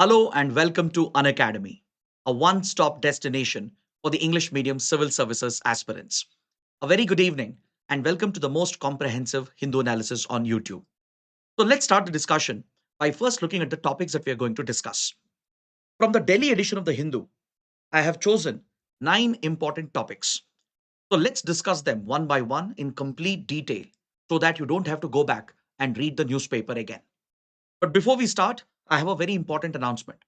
Hello and welcome to Unacademy, a one-stop destination for the English medium civil services aspirants. A very good evening and welcome to the most comprehensive Hindu analysis on YouTube. So let's start the discussion by first looking at the topics that we are going to discuss. From the Delhi edition of the Hindu, I have chosen 9 important topics. So let's discuss them one by one in complete detail so that you don't have to go back and read the newspaper again. But before we start, I have a very important announcement.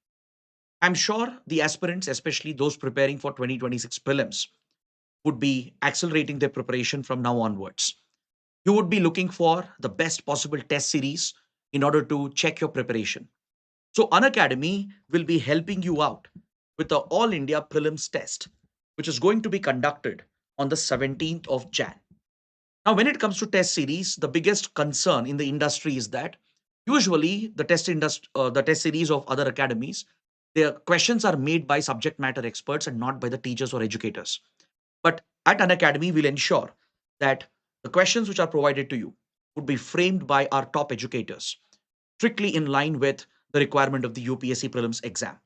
I'm sure the aspirants, especially those preparing for 2026 prelims, would be accelerating their preparation from now onwards. You would be looking for the best possible test series in order to check your preparation. So, Unacademy will be helping you out with the All India Prelims test, which is going to be conducted on the 17th of Jan. Now, when it comes to test series, the biggest concern in the industry is that usually the test series of other academies, their questions are made by subject matter experts and not by the teachers or educators. But at an academy, we'll ensure that the questions which are provided to you would be framed by our top educators, strictly in line with the requirement of the UPSC Prelims exam.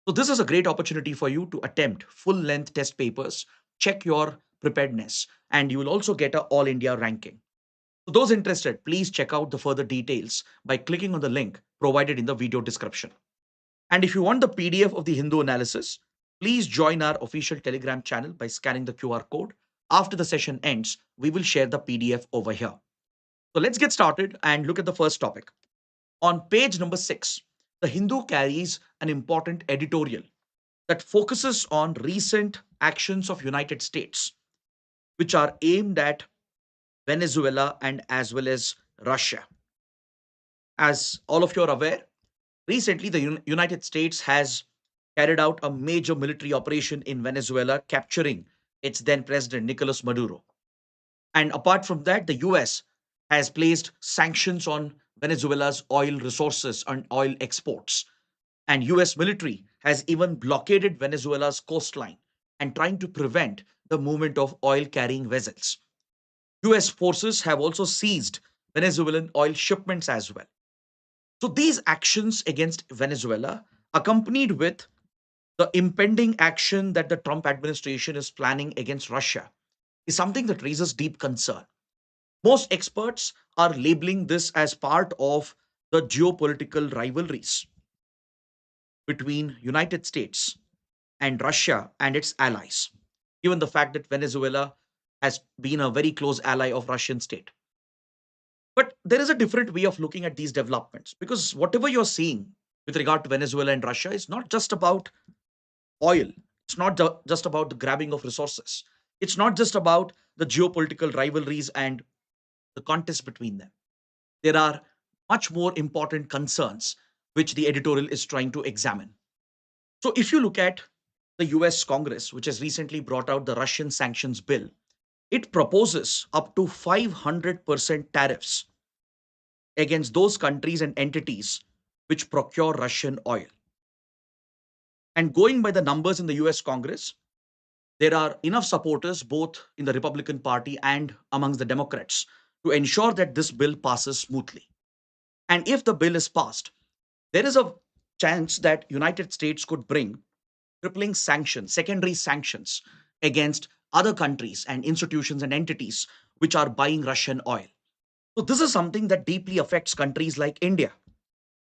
So this is a great opportunity for you to attempt full length test papers, check your preparedness, and you will also get a all India ranking. For those interested, please check out the further details by clicking on the link provided in the video description. And if you want the PDF of the Hindu analysis, please join our official Telegram channel by scanning the QR code. After the session ends, we will share the PDF over here. So let's get started and look at the first topic. On page number 6, the Hindu carries an important editorial that focuses on recent actions of United States, which are aimed at Venezuela and as well as Russia. As all of you are aware, recently the United States has carried out a major military operation in Venezuela, capturing its then president Nicolas Maduro. And apart from that, the US has placed sanctions on Venezuela's oil resources and oil exports. And US military has even blockaded Venezuela's coastline and trying to prevent the movement of oil carrying vessels. US forces have also seized Venezuelan oil shipments as well. So these actions against Venezuela, accompanied with the impending action that the Trump administration is planning against Russia, is something that raises deep concern. Most experts are labeling this as part of the geopolitical rivalries between United States and Russia and its allies, given the fact that Venezuela has been a very close ally of Russian state. But there is a different way of looking at these developments because whatever you're seeing with regard to Venezuela and Russia is not just about oil. It's not just about the grabbing of resources. It's not just about the geopolitical rivalries and the contest between them. There are much more important concerns which the editorial is trying to examine. So, if you look at the US Congress, which has recently brought out the Russian sanctions bill, it proposes up to 500% tariffs against those countries and entities which procure Russian oil. And going by the numbers in the US Congress, there are enough supporters both in the Republican Party and amongst the Democrats to ensure that this bill passes smoothly. And if the bill is passed, there is a chance that United States could bring crippling sanctions, secondary sanctions against other countries and institutions and entities which are buying Russian oil. So this is something that deeply affects countries like India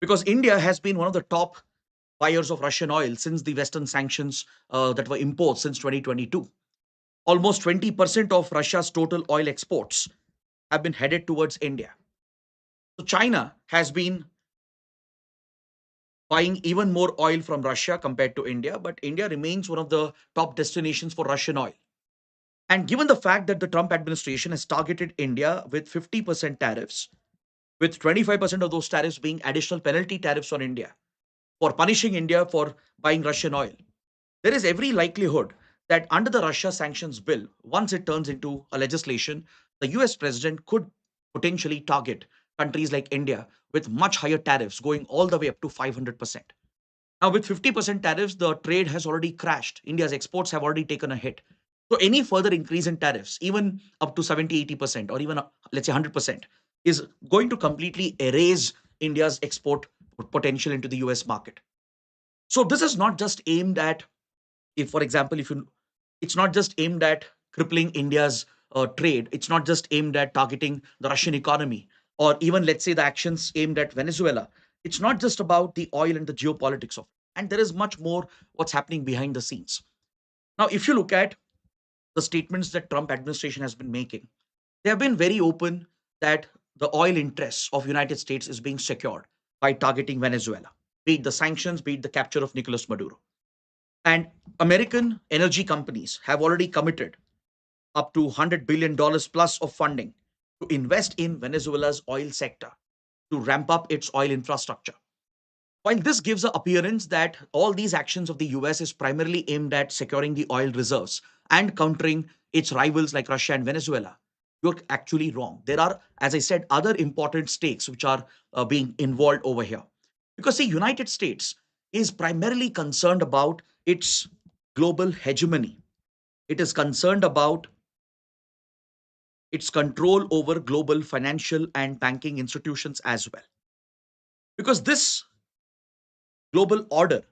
because India has been one of the top buyers of Russian oil since the Western sanctions that were imposed since 2022. Almost 20% of Russia's total oil exports have been headed towards India. So China has been buying even more oil from Russia compared to India, but India remains one of the top destinations for Russian oil. And given the fact that the Trump administration has targeted India with 50% tariffs, with 25% of those tariffs being additional penalty tariffs on India for punishing India for buying Russian oil, there is every likelihood that under the Russia sanctions bill, once it turns into a legislation, the US president could potentially target countries like India with much higher tariffs going all the way up to 500%. Now, with 50% tariffs, the trade has already crashed. India's exports have already taken a hit. So, any further increase in tariffs, even up to 70, 80%, or even let's say 100%, is going to completely erase India's export potential into the US market. So this is not just aimed at, if for example, if you, it's not just aimed at crippling India's trade. It's not just aimed at targeting the Russian economy, or even let's say the actions aimed at Venezuela. It's not just about the oil and the geopolitics of it. And there is much more what's happening behind the scenes. Now, if you look at the statements that Trump administration has been making, they have been very open that the oil interests of United States is being secured by targeting Venezuela, be it the sanctions, be it the capture of Nicolas Maduro. And American energy companies have already committed up to $100 billion plus of funding to invest in Venezuela's oil sector to ramp up its oil infrastructure. While this gives the appearance that all these actions of the US is primarily aimed at securing the oil reserves and countering its rivals like Russia and Venezuela, you're actually wrong. There are, as I said, other important stakes which are being involved over here. Because the United States is primarily concerned about its global hegemony. It is concerned about its control over global financial and banking institutions as well. Because this global order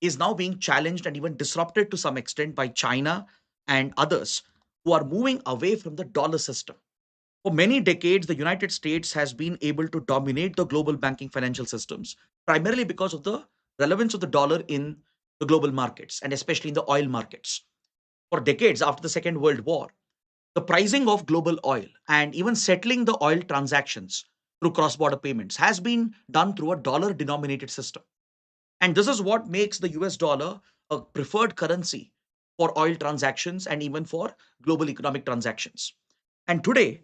is now being challenged and even disrupted to some extent by China and others who are moving away from the dollar system. For many decades, the United States has been able to dominate the global banking financial systems, primarily because of the relevance of the dollar in the global markets and especially in the oil markets. For decades after the Second World War, the pricing of global oil and even settling the oil transactions through cross border payments has been done through a dollar denominated system. And this is what makes the US dollar a preferred currency for oil transactions and even for global economic transactions. And today,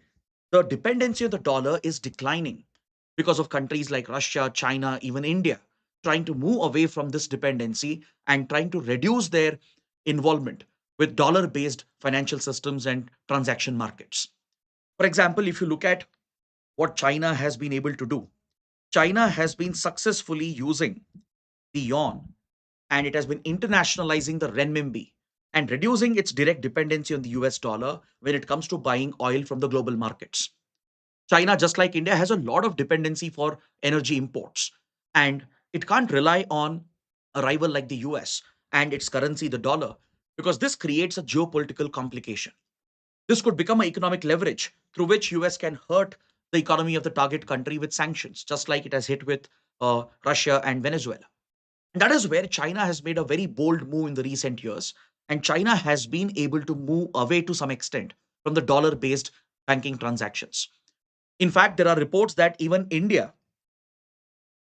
the dependency of the dollar is declining because of countries like Russia, China, even India trying to move away from this dependency and trying to reduce their involvement with dollar based financial systems and transaction markets. For example, if you look at what China has been able to do, China has been successfully using the yuan and it has been internationalizing the renminbi and reducing its direct dependency on the US dollar when it comes to buying oil from the global markets. China, just like India, has a lot of dependency for energy imports, and it can't rely on a rival like the US and its currency, the dollar, because this creates a geopolitical complication. This could become an economic leverage through which US can hurt the economy of the target country with sanctions, just like it has hit with Russia and Venezuela. And that is where China has made a very bold move in the recent years. And China has been able to move away to some extent from the dollar based banking transactions. In fact, there are reports that even India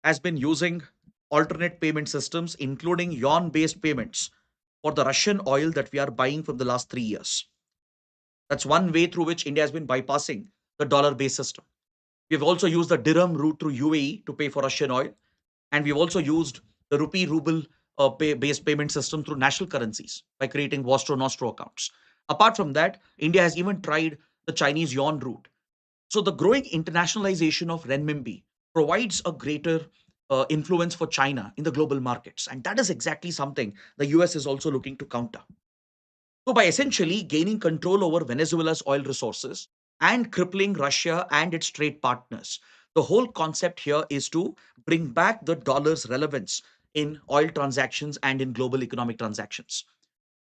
has been using alternate payment systems, including yuan based payments for the Russian oil that we are buying from the last 3 years. That's one way through which India has been bypassing the dollar based system. We've also used the dirham route through UAE to pay for Russian oil. And we've also used the rupee ruble based payment system through national currencies by creating Vostro Nostro accounts. Apart from that, India has even tried the Chinese yuan route. So the growing internationalization of renminbi provides a greater influence for China in the global markets. And that is exactly something the US is also looking to counter. So, by essentially gaining control over Venezuela's oil resources and crippling Russia and its trade partners, the whole concept here is to bring back the dollar's relevance in oil transactions and in global economic transactions.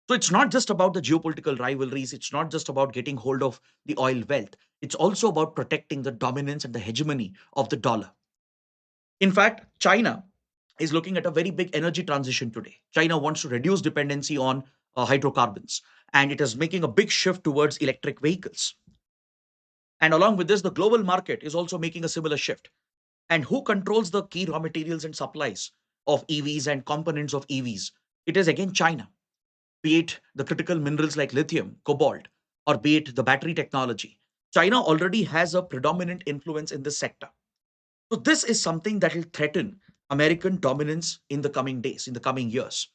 So, it's not just about the geopolitical rivalries, it's not just about getting hold of the oil wealth, it's also about protecting the dominance and the hegemony of the dollar. In fact, China is looking at a very big energy transition today. China wants to reduce dependency on hydrocarbons, and it is making a big shift towards electric vehicles. And along with this, the global market is also making a similar shift. And who controls the key raw materials and supplies of EVs and components of EVs? It is again China, be it the critical minerals like lithium, cobalt, or be it the battery technology. China already has a predominant influence in this sector. So this is something that will threaten American dominance in the coming days, in the coming years.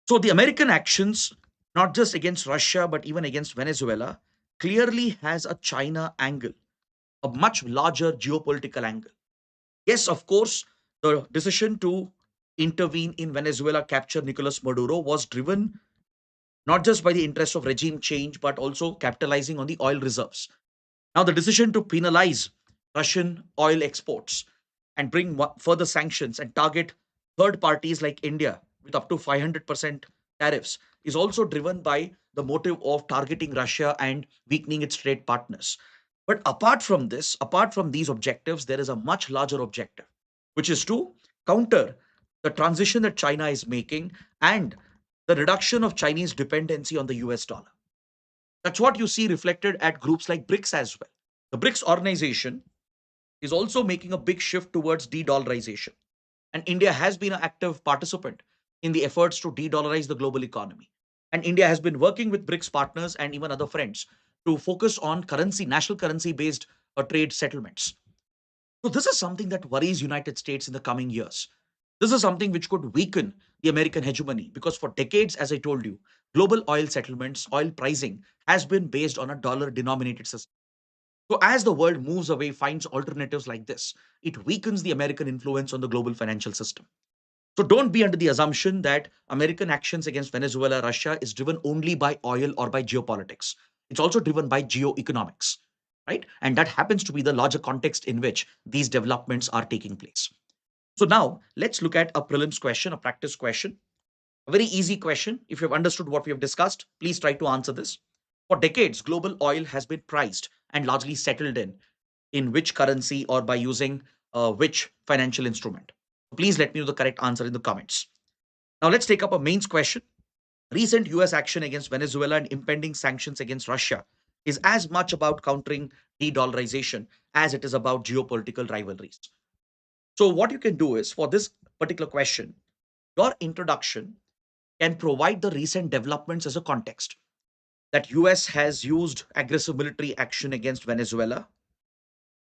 So the American actions, not just against Russia, but even against Venezuela, clearly has a China angle, a much larger geopolitical angle. Yes, of course, the decision to intervene in Venezuela, capture Nicolas Maduro, was driven not just by the interest of regime change, but also capitalizing on the oil reserves. Now, the decision to penalize Russian oil exports and bring further sanctions and target third parties like India with up to 500% tariffs is also driven by the motive of targeting Russia and weakening its trade partners. But apart from this, apart from these objectives, there is a much larger objective, which is to counter the transition that China is making and the reduction of Chinese dependency on the US dollar. That's what you see reflected at groups like BRICS as well. The BRICS organization is also making a big shift towards de-dollarization. And India has been an active participant in the efforts to de-dollarize the global economy. And India has been working with BRICS partners and even other friends to focus on currency, national currency based trade settlements. So this is something that worries United States in the coming years. This is something which could weaken the American hegemony because for decades, as I told you, global oil settlements, oil pricing has been based on a dollar denominated system. So as the world moves away, finds alternatives like this, it weakens the American influence on the global financial system. So don't be under the assumption that American actions against Venezuela, Russia is driven only by oil or by geopolitics. It's also driven by geoeconomics, right? And that happens to be the larger context in which these developments are taking place. So now let's look at a prelims question, a practice question, a very easy question. If you've understood what we have discussed, please try to answer this. For decades, global oil has been priced and largely settled in which currency or by using which financial instrument. Please let me know the correct answer in the comments. Now let's take up a mains question. Recent US action against Venezuela and impending sanctions against Russia is as much about countering de-dollarization as it is about geopolitical rivalries. So what you can do is for this particular question, your introduction can provide the recent developments as a context that US has used aggressive military action against Venezuela,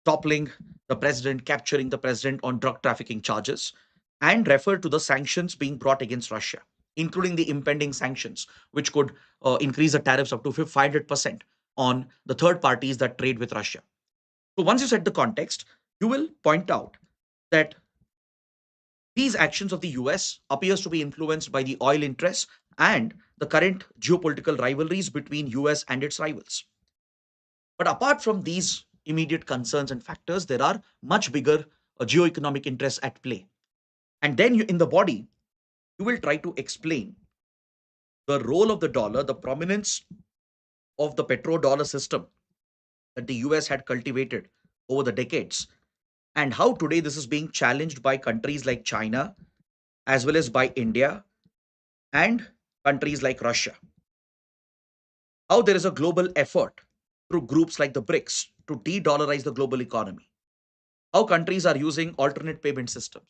toppling the president, capturing the president on drug trafficking charges, and refer to the sanctions being brought against Russia, including the impending sanctions, which could increase the tariffs up to 500% on the third parties that trade with Russia. So once you set the context, you will point out that these actions of the US appears to be influenced by the oil interests and the current geopolitical rivalries between US and its rivals. But apart from these immediate concerns and factors, there are much bigger geoeconomic interests at play. And then in the body, you will try to explain the role of the dollar, the prominence of the petrodollar system that the US had cultivated over the decades, and how today this is being challenged by countries like China, as well as by India and countries like Russia. How there is a global effort through groups like the BRICS to de dollarize the global economy. How countries are using alternate payment systems.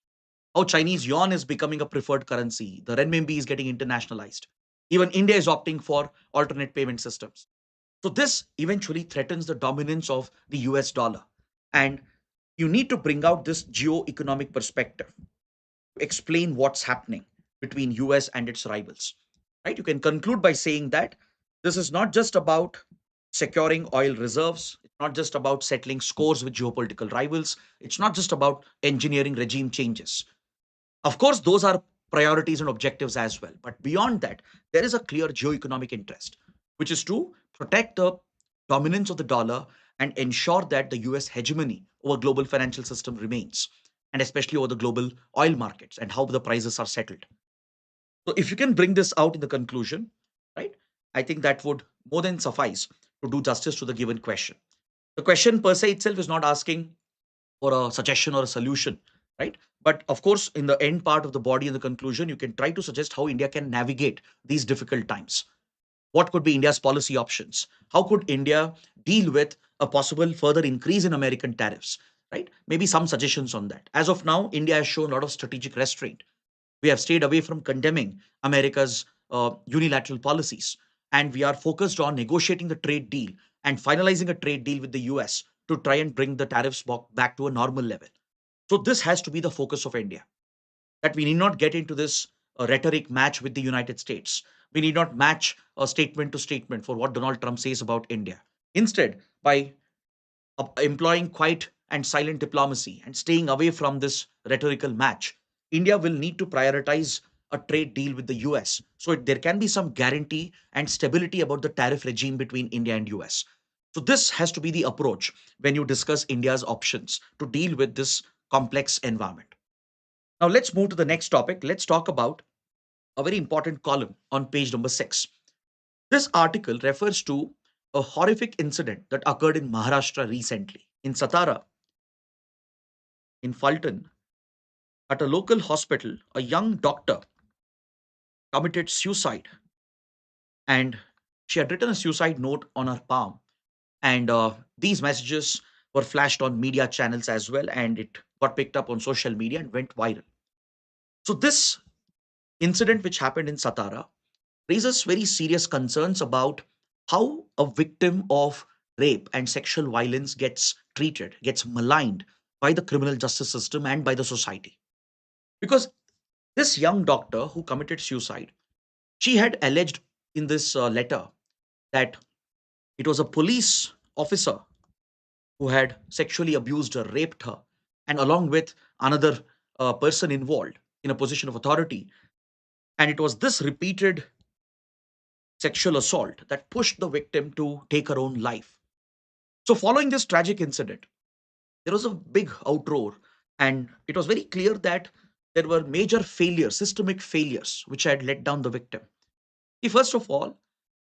How Chinese yuan is becoming a preferred currency. The renminbi is getting internationalized. Even India is opting for alternate payment systems. So this eventually threatens the dominance of the US dollar. And you need to bring out this geo-economic perspective to explain what's happening between US and its rivals. Right? You can conclude by saying that this is not just about securing oil reserves, it's not just about settling scores with geopolitical rivals, it's not just about engineering regime changes. Of course, those are priorities and objectives as well. But beyond that, there is a clear geoeconomic interest, which is to protect the dominance of the dollar and ensure that the US hegemony over global financial system remains, and especially over the global oil markets and how the prices are settled. So if you can bring this out in the conclusion, right, I think that would more than suffice to do justice to the given question. The question per se itself is not asking for a suggestion or a solution, right? But of course, in the end part of the body and the conclusion, you can try to suggest how India can navigate these difficult times. What could be India's policy options? How could India deal with a possible further increase in American tariffs? Right? Maybe some suggestions on that. As of now, India has shown a lot of strategic restraint. We have stayed away from condemning America's unilateral policies, and we are focused on negotiating the trade deal and finalizing a trade deal with the US to try and bring the tariffs back to a normal level. So this has to be the focus of India, that we need not get into this rhetoric match with the United States. We need not match statement to statement for what Donald Trump says about India. Instead, by employing quiet and silent diplomacy and staying away from this rhetorical match, India will need to prioritize a trade deal with the US. So there can be some guarantee and stability about the tariff regime between India and US. So this has to be the approach when you discuss India's options to deal with this complex environment. Now let's move to the next topic. Let's talk about a very important column on page number 6. This article refers to a horrific incident that occurred in Maharashtra recently. In Satara, in Phaltan, at a local hospital, a young doctor committed suicide, and she had written a suicide note on her palm. And these messages were flashed on media channels as well, and it got picked up on social media and went viral. So, this incident, which happened in Satara, raises very serious concerns about how a victim of rape and sexual violence gets treated, gets maligned by the criminal justice system and by the society. Because this young doctor who committed suicide, she had alleged in this letter that it was a police officer who had sexually abused her, raped her, and along with another person involved in a position of authority. And it was this repeated sexual assault that pushed the victim to take her own life. So, following this tragic incident, there was a big outroar, and it was very clear that there were major failures, systemic failures, which had let down the victim. First of all,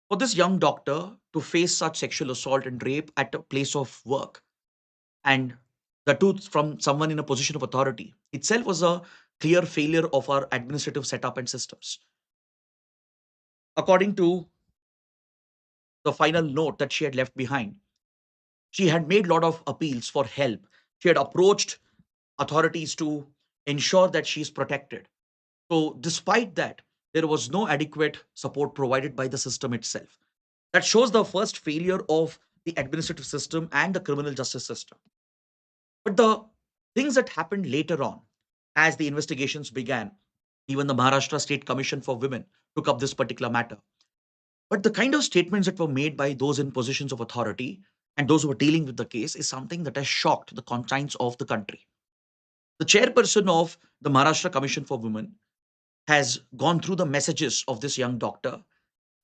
for this young doctor to face such sexual assault and rape at a place of work, and the two from someone in a position of authority, itself was a clear failure of our administrative setup and systems. According to the final note that she had left behind, she had made a lot of appeals for help. She had approached authorities to ensure that she is protected. So, despite that, there was no adequate support provided by the system itself. That shows the first failure of the administrative system and the criminal justice system. But the things that happened later on, as the investigations began, even the Maharashtra State Commission for Women took up this particular matter. But the kind of statements that were made by those in positions of authority and those who were dealing with the case is something that has shocked the conscience of the country. The chairperson of the Maharashtra Commission for Women has gone through the messages of this young doctor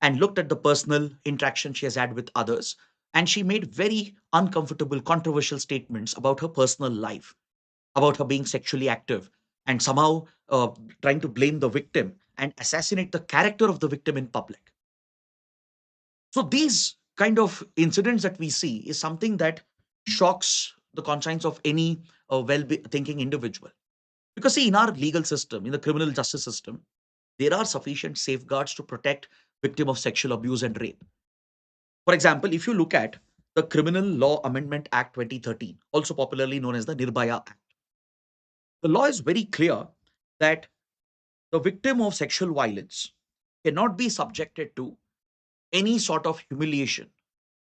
and looked at the personal interaction she has had with others. And she made very uncomfortable, controversial statements about her personal life, about her being sexually active, and somehow trying to blame the victim and assassinate the character of the victim in public. So these kind of incidents that we see is something that shocks the conscience of any well-thinking individual. Because see, in our legal system, in the criminal justice system, there are sufficient safeguards to protect victim of sexual abuse and rape. For example, if you look at the Criminal Law Amendment Act 2013, also popularly known as the Nirbhaya Act, the law is very clear that the victim of sexual violence cannot be subjected to any sort of humiliation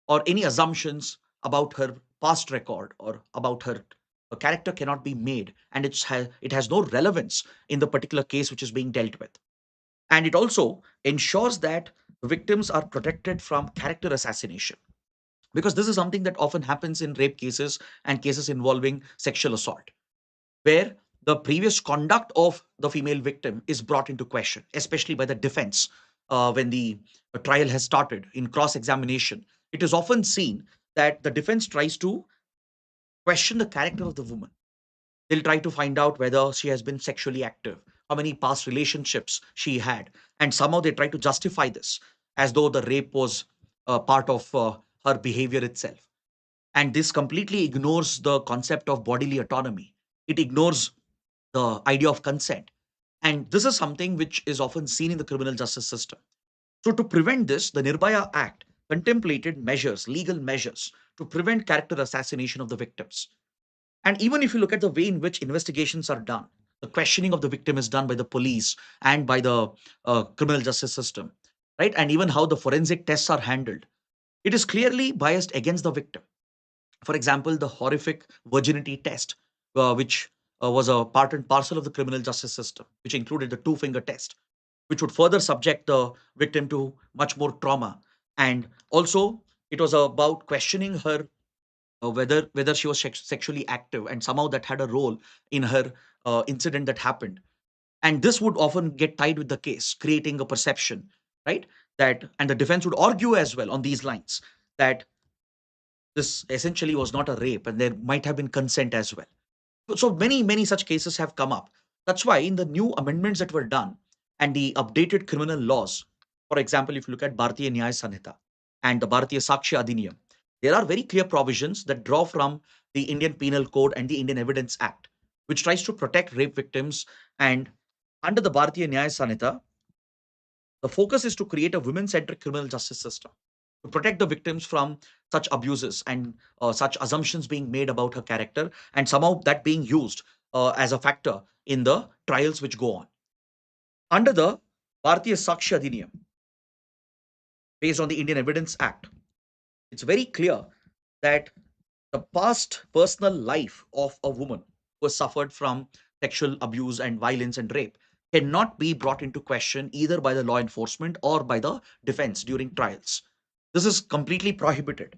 or any assumptions about her past record or about her character cannot be made, and it has no relevance in the particular case which is being dealt with. And it also ensures that victims are protected from character assassination, because this is something that often happens in rape cases and cases involving sexual assault, where the previous conduct of the female victim is brought into question, especially by the defense. When the trial has started in cross examination, it is often seen that the defense tries to question the character of the woman. They'll try to find out whether she has been sexually active, how many past relationships she had, and somehow they try to justify this as though the rape was part of her behavior itself. And this completely ignores the concept of bodily autonomy. It ignores the idea of consent. And this is something which is often seen in the criminal justice system. So, to prevent this, the Nirbhaya Act contemplated measures, legal measures, to prevent character assassination of the victims. And even if you look at the way in which investigations are done, the questioning of the victim is done by the police and by the criminal justice system, right? And even how the forensic tests are handled, it is clearly biased against the victim. For example, the horrific virginity test, which was a part and parcel of the criminal justice system, which included the two finger test, which would further subject the victim to much more trauma. And also, it was about questioning her whether she was sexually active, and somehow that had a role in her incident that happened. And this would often get tied with the case, creating a perception, right? That, and the defense would argue as well on these lines that this essentially was not a rape and there might have been consent as well. So many such cases have come up. That's why in the new amendments that were done, and the updated criminal laws, for example, if you look at Bharatiya Nyaya Sanhita and the Bharatiya Sakshya Adhiniyam, there are very clear provisions that draw from the Indian Penal Code and the Indian Evidence Act, which tries to protect rape victims. And under the Bharatiya Nyaya Sanhita, the focus is to create a women-centric criminal justice system to protect the victims from such abuses and such assumptions being made about her character, and somehow that being used as a factor in the trials which go on. Under the Bharatiya Sakshya Adhiniyam, based on the Indian Evidence Act, it's very clear that the past personal life of a woman who has suffered from sexual abuse and violence and rape cannot be brought into question either by the law enforcement or by the defense during trials. This is completely prohibited.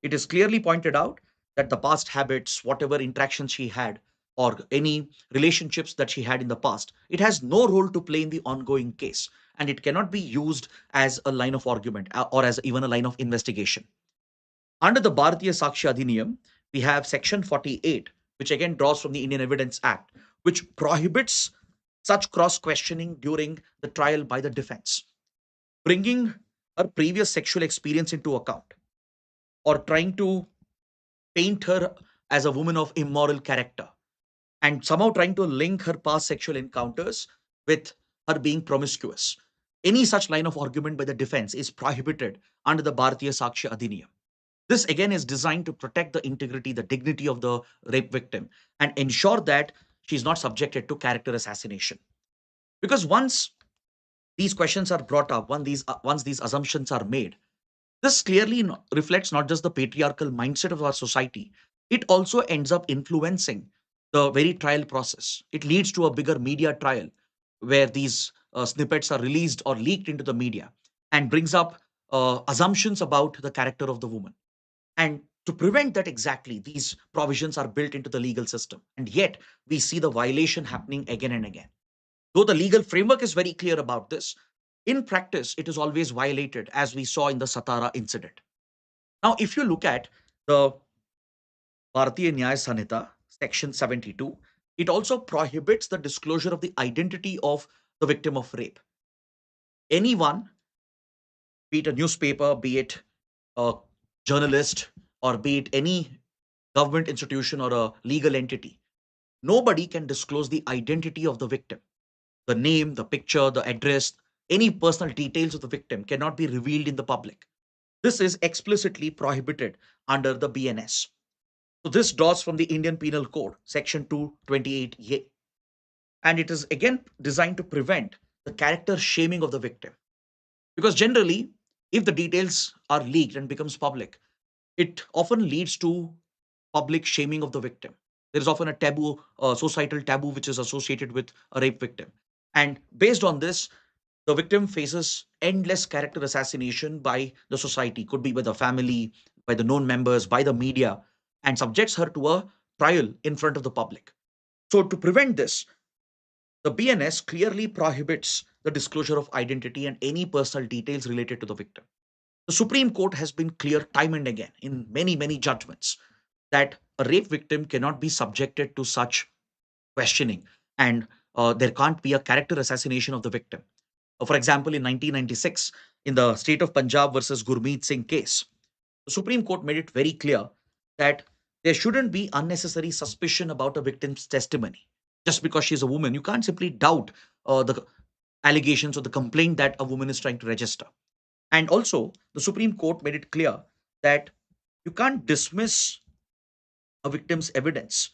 It is clearly pointed out that the past habits, whatever interactions she had, or any relationships that she had in the past, it has no role to play in the ongoing case. And it cannot be used as a line of argument or as even a line of investigation. Under the Bharatiya Sakshya Adhiniyam, we have Section 48, which again draws from the Indian Evidence Act, which prohibits such cross questioning during the trial by the defense, bringing her previous sexual experience into account or trying to paint her as a woman of immoral character and somehow trying to link her past sexual encounters with her being promiscuous. Any such line of argument by the defense is prohibited under the Bharatiya Sakshya Adhiniyam. This again is designed to protect the integrity, the dignity of the rape victim and ensure that she's not subjected to character assassination. Because once these questions are brought up, once these assumptions are made, this clearly reflects not just the patriarchal mindset of our society, it also ends up influencing the very trial process. It leads to a bigger media trial where these snippets are released or leaked into the media and brings up assumptions about the character of the woman. And to prevent that exactly, these provisions are built into the legal system. And yet, we see the violation happening again and again. Though the legal framework is very clear about this, in practice, it is always violated, as we saw in the Satara incident. Now, if you look at the Bharatiya Nyaya Sanhita, Section 72, it also prohibits the disclosure of the identity of the victim of rape. Anyone, be it a newspaper, be it a journalist, or be it any government institution or a legal entity, nobody can disclose the identity of the victim. The name, the picture, the address, any personal details of the victim cannot be revealed in the public. This is explicitly prohibited under the BNS. So this draws from the Indian Penal Code, Section 228A. And it is again designed to prevent the character shaming of the victim. Because generally, if the details are leaked and becomes public, it often leads to public shaming of the victim. There is often a taboo, societal taboo, which is associated with a rape victim. And based on this, the victim faces endless character assassination by the society, could be by the family, by the known members, by the media, and subjects her to a trial in front of the public. So, to prevent this, the BNS clearly prohibits the disclosure of identity and any personal details related to the victim. The Supreme Court has been clear time and again in many, many judgments that a rape victim cannot be subjected to such questioning and there can't be a character assassination of the victim. For example, in 1996, in the state of Punjab versus Gurmeet Singh case, the Supreme Court made it very clear that there shouldn't be unnecessary suspicion about a victim's testimony. Just because she's a woman, you can't simply doubt the allegations or the complaint that a woman is trying to register. And also, the Supreme Court made it clear that you can't dismiss a victim's evidence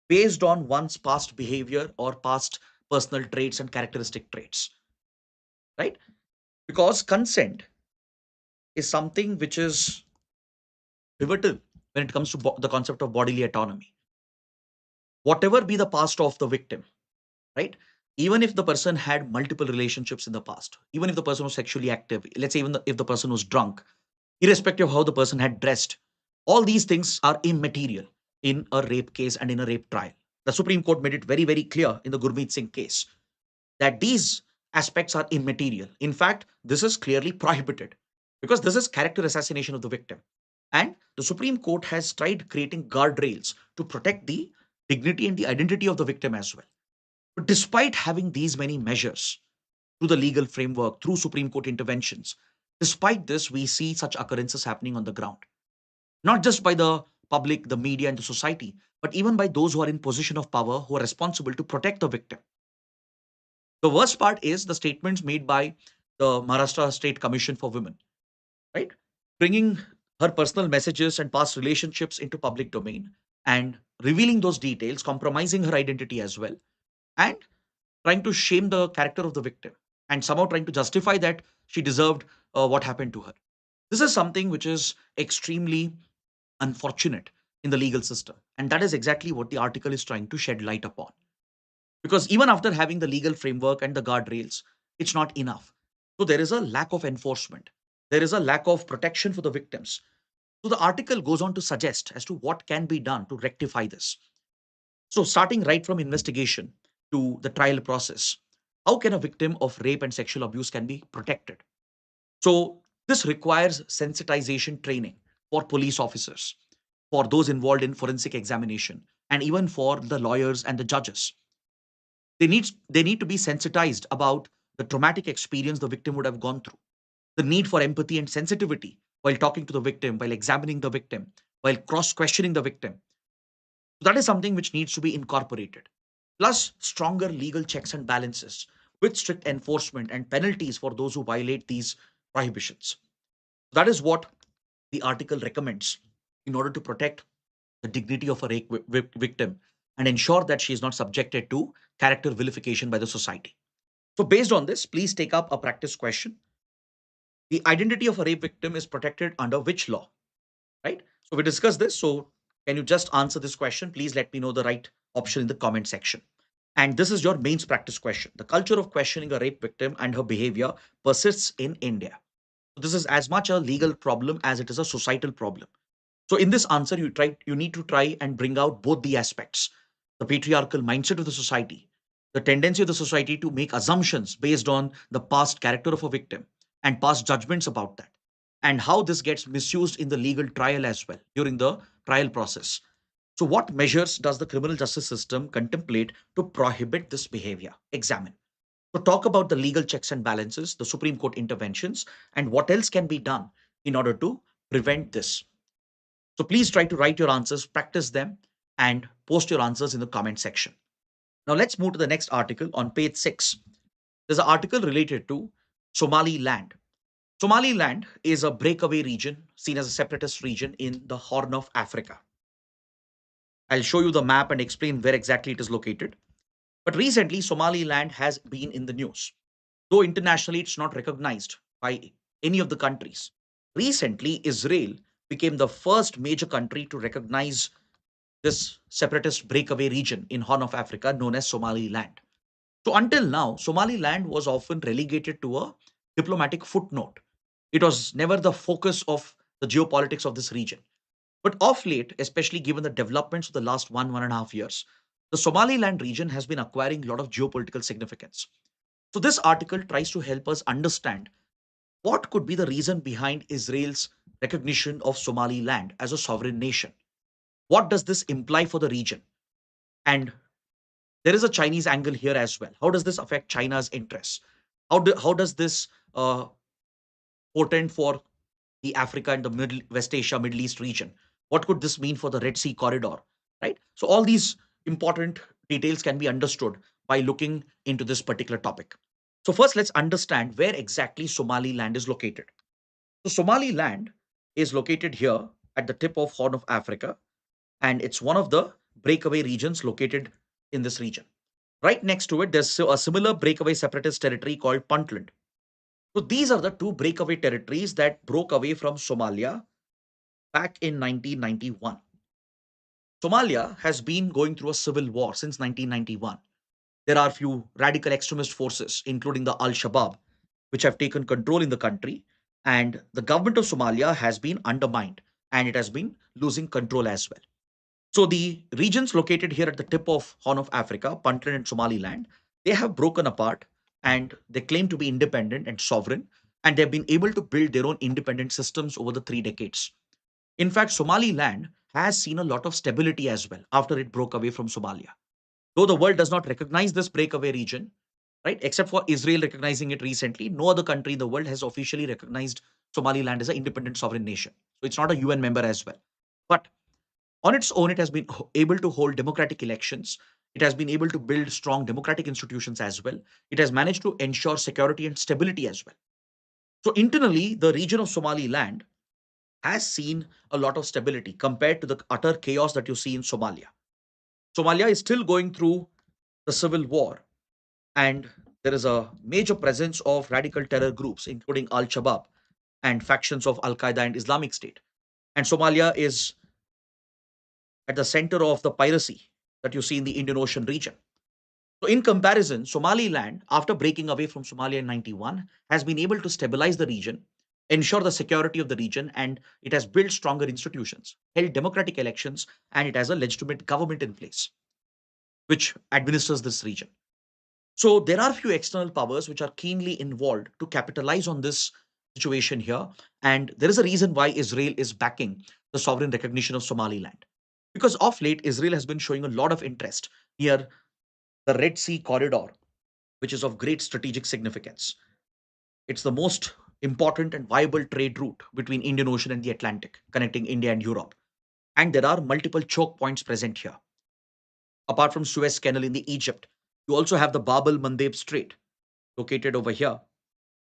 based on one's past behavior or past personal traits and characteristic traits, right? Because consent is something which is pivotal when it comes to the concept of bodily autonomy. Whatever be the past of the victim, right? Even if the person had multiple relationships in the past, even if the person was sexually active, let's say even if the person was drunk, irrespective of how the person had dressed, all these things are immaterial in a rape case and in a rape trial. The Supreme Court made it very, very clear in the Gurmeet Singh case that these aspects are immaterial. In fact, this is clearly prohibited because this is character assassination of the victim. And the Supreme Court has tried creating guardrails to protect the dignity and the identity of the victim as well. But despite having these many measures, through the legal framework, through Supreme Court interventions. Despite this, we see such occurrences happening on the ground, not just by the public, the media, and the society, but even by those who are in position of power who are responsible to protect the victim. The worst part is the statements made by the Maharashtra State Commission for Women, right? Bringing her personal messages and past relationships into public domain and revealing those details, compromising her identity as well, and trying to shame the character of the victim and somehow trying to justify that she deserved what happened to her. This is something which is extremely unfortunate in the legal system. And that is exactly what the article is trying to shed light upon. Because even after having the legal framework and the guardrails, it's not enough. So there is a lack of enforcement. There is a lack of protection for the victims. So the article goes on to suggest as to what can be done to rectify this. So starting right from investigation to the trial process, how can a victim of rape and sexual abuse can be protected? So this requires sensitization training for police officers, for those involved in forensic examination, and even for the lawyers and the judges. They need to be sensitized about the traumatic experience the victim would have gone through, the need for empathy and sensitivity while talking to the victim, while examining the victim, while cross questioning the victim. So that is something which needs to be incorporated. Plus, stronger legal checks and balances with strict enforcement and penalties for those who violate these prohibitions. That is what the article recommends in order to protect the dignity of a rape victim and ensure that she is not subjected to character vilification by the society. So, based on this, please take up a practice question. The identity of a rape victim is protected under which law? Right? So, we discussed this. So, can you just answer this question? Please let me know the right option in the comment section. And this is your mains practice question. The culture of questioning a rape victim and her behavior persists in India. So this is as much a legal problem as it is a societal problem. So in this answer, you need to try and bring out both the aspects: the patriarchal mindset of the society, the tendency of the society to make assumptions based on the past character of a victim and past judgments about that, and how this gets misused in the legal trial as well during the trial process. So, what measures does the criminal justice system contemplate to prohibit this behavior? Examine. So, talk about the legal checks and balances, the Supreme Court interventions, and what else can be done in order to prevent this. So, please try to write your answers, practice them, and post your answers in the comment section. Now, let's move to the next article on page 6. There's an article related to Somaliland. Somaliland is a breakaway region seen as a separatist region in the Horn of Africa. I'll show you the map and explain where exactly it is located. But recently, Somaliland has been in the news. Though internationally it's not recognized by any of the countries. Recently, Israel became the first major country to recognize this separatist breakaway region in Horn of Africa known as Somaliland. So until now, Somaliland was often relegated to a diplomatic footnote. It was never the focus of the geopolitics of this region. But of late, especially given the developments of the last 1.5 years, the Somaliland region has been acquiring a lot of geopolitical significance. So this article tries to help us understand what could be the reason behind Israel's recognition of Somaliland as a sovereign nation. What does this imply for the region? And there is a Chinese angle here as well. How does this affect China's interests? How does this portend for the Africa and the Middle West Asia, Middle East region? What could this mean for the Red Sea corridor? Right? So all these important details can be understood by looking into this particular topic. So first, let's understand where exactly Somaliland is located. So Somaliland is located here at the tip of Horn of Africa, and it's one of the breakaway regions located in this region. Right next to it, there's a similar breakaway separatist territory called Puntland. So these are the two breakaway territories that broke away from Somalia back in 1991. Somalia has been going through a civil war since 1991. There are few radical extremist forces, including the Al Shabaab, which have taken control in the country, and the government of Somalia has been undermined and it has been losing control as well. So the regions located here at the tip of Horn of Africa, Puntland and Somaliland, they have broken apart and they claim to be independent and sovereign, and they've been able to build their own independent systems over the 3 decades. In fact, Somaliland has seen a lot of stability as well after it broke away from Somalia. Though the world does not recognize this breakaway region, right? Except for Israel recognizing it recently, no other country in the world has officially recognized Somaliland as an independent sovereign nation. So it's not a UN member as well. But on its own, it has been able to hold democratic elections. It has been able to build strong democratic institutions as well. It has managed to ensure security and stability as well. So internally, the region of Somaliland has seen a lot of stability compared to the utter chaos that you see in Somalia. Somalia is still going through the civil war, and there is a major presence of radical terror groups, including Al Shabaab and factions of Al Qaeda and Islamic State. And Somalia is at the center of the piracy that you see in the Indian Ocean region. So, in comparison, Somaliland, after breaking away from Somalia in 91, has been able to stabilize the region, ensure the security of the region, and it has built stronger institutions, held democratic elections, and it has a legitimate government in place which administers this region. So there are few external powers which are keenly involved to capitalize on this situation here. And there is a reason why Israel is backing the sovereign recognition of Somaliland. Because of late, Israel has been showing a lot of interest near the Red Sea corridor, which is of great strategic significance. It's the most important and viable trade route between Indian Ocean and the Atlantic, connecting India and Europe. And there are multiple choke points present here. Apart from Suez Canal in the Egypt, you also have the Bab el Mandeb Strait located over here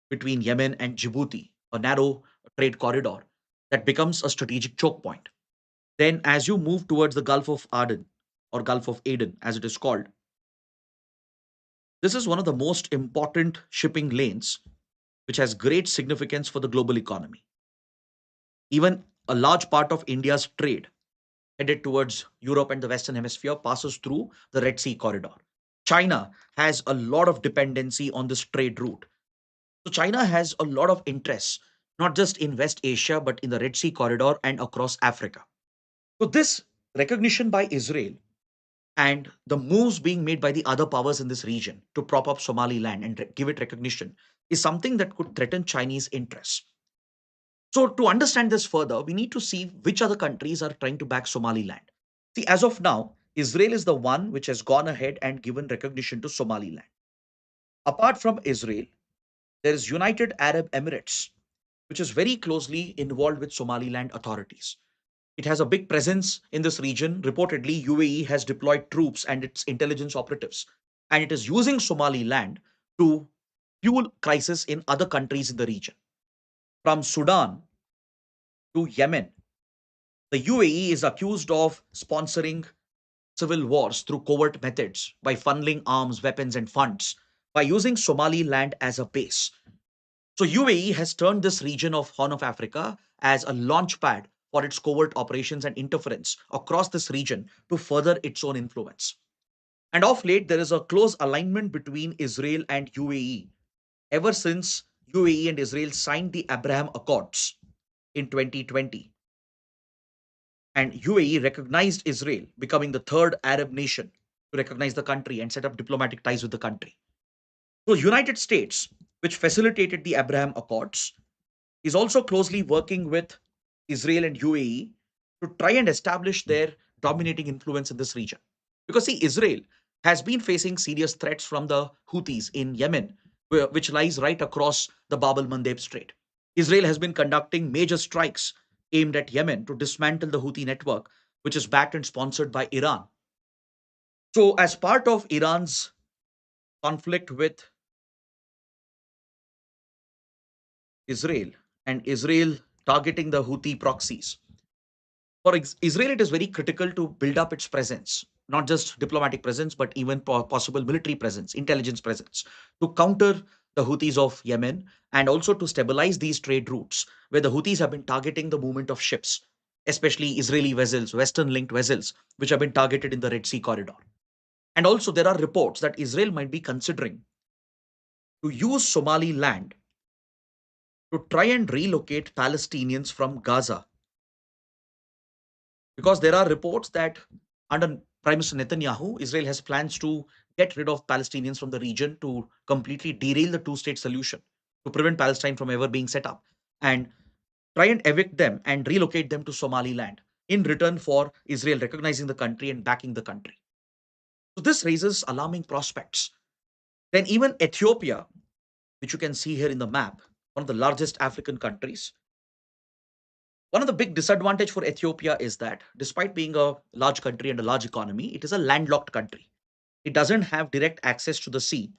between Yemen and Djibouti, a narrow trade corridor that becomes a strategic choke point. Then, as you move towards the Gulf of Aden, or Gulf of Aden as it is called, this is one of the most important shipping lanes, which has great significance for the global economy. Even a large part of India's trade headed towards Europe and the Western Hemisphere passes through the Red Sea corridor. China has a lot of dependency on this trade route. So China has a lot of interests, not just in West Asia, but in the Red Sea corridor and across Africa. So this recognition by Israel and the moves being made by the other powers in this region to prop up Somaliland and give it recognition is something that could threaten Chinese interests. So to understand this further, we need to see which other countries are trying to back Somaliland. See, as of now, Israel is the one which has gone ahead and given recognition to Somaliland. Apart from Israel, there is United Arab Emirates, which is very closely involved with Somaliland authorities. It has a big presence in this region. Reportedly, UAE has deployed troops and its intelligence operatives, and it is using Somaliland to fuel crisis in other countries in the region. From Sudan to Yemen, the UAE is accused of sponsoring civil wars through covert methods by funneling arms, weapons, and funds by using Somaliland as a base. So UAE has turned this region of Horn of Africa as a launch pad for its covert operations and interference across this region to further its own influence. And of late, there is a close alignment between Israel and UAE ever since UAE and Israel signed the Abraham Accords in 2020. And UAE recognized Israel, becoming the third Arab nation to recognize the country and set up diplomatic ties with the country. So United States, which facilitated the Abraham Accords, is also closely working with Israel and UAE to try and establish their dominating influence in this region. Because, see, Israel has been facing serious threats from the Houthis in Yemen, which lies right across the Bab el Mandeb Strait. Israel has been conducting major strikes aimed at Yemen to dismantle the Houthi network, which is backed and sponsored by Iran. So, as part of Iran's conflict with Israel and Israel targeting the Houthi proxies, for Israel, it is very critical to build up its presence, not just diplomatic presence, but even possible military presence, intelligence presence, to counter the Houthis of Yemen and also to stabilize these trade routes where the Houthis have been targeting the movement of ships, especially Israeli vessels, Western linked vessels, which have been targeted in the Red Sea corridor. And also, there are reports that Israel might be considering to use Somaliland to try and relocate Palestinians from Gaza, because there are reports that under Prime Minister Netanyahu, Israel has plans to get rid of Palestinians from the region to completely derail the two-state solution, to prevent Palestine from ever being set up, and try and evict them and relocate them to Somaliland in return for Israel recognizing the country and backing the country. So this raises alarming prospects. Then even Ethiopia, which you can see here in the map, one of the largest African countries. One of the big disadvantage for Ethiopia is that despite being a large country and a large economy, it is a landlocked country. It doesn't have direct access to the sea,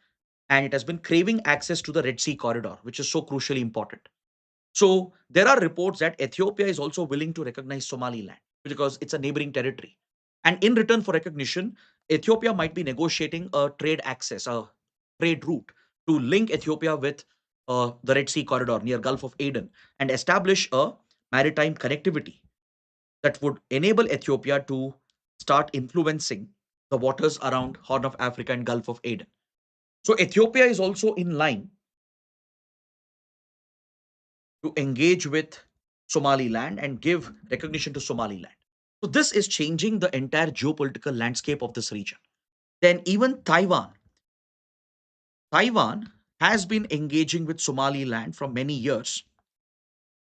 and it has been craving access to the Red Sea corridor, which is so crucially important. So there are reports that Ethiopia is also willing to recognize Somaliland because it's a neighboring territory. And in return for recognition, Ethiopia might be negotiating a trade access, a trade route to link Ethiopia with the Red Sea corridor near Gulf of Aden and establish a maritime connectivity that would enable Ethiopia to start influencing the waters around Horn of Africa and Gulf of Aden. So Ethiopia is also in line to engage with Somaliland and give recognition to Somaliland. So this is changing the entire geopolitical landscape of this region. Then even Taiwan has been engaging with Somaliland for many years.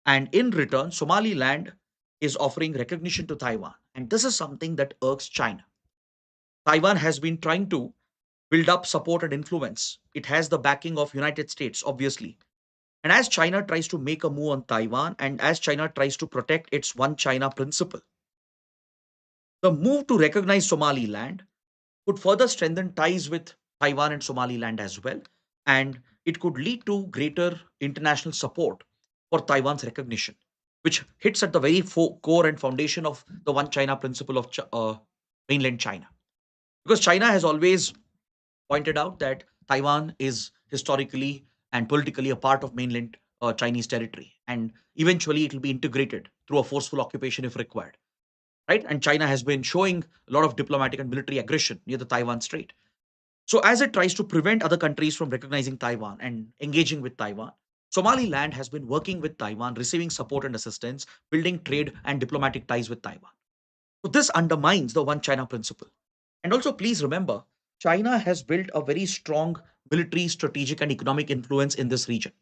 And in return, Somaliland is offering recognition to Taiwan. And this is something that irks China. Taiwan has been trying to build up support and influence. It has the backing of United States, obviously. And as China tries to make a move on Taiwan and as China tries to protect its one China principle, the move to recognize Somaliland could further strengthen ties with Taiwan and Somaliland as well. And it could lead to greater international support for Taiwan's recognition, which hits at the very core and foundation of the one China principle of mainland China. Because China has always pointed out that Taiwan is historically and politically a part of mainland Chinese territory. And eventually it will be integrated through a forceful occupation if required. Right? And China has been showing a lot of diplomatic and military aggression near the Taiwan Strait. So, as it tries to prevent other countries from recognizing Taiwan and engaging with Taiwan, Somaliland has been working with Taiwan, receiving support and assistance, building trade and diplomatic ties with Taiwan. So, this undermines the one China principle. And also, please remember, China has built a very strong military, strategic, and economic influence in this region.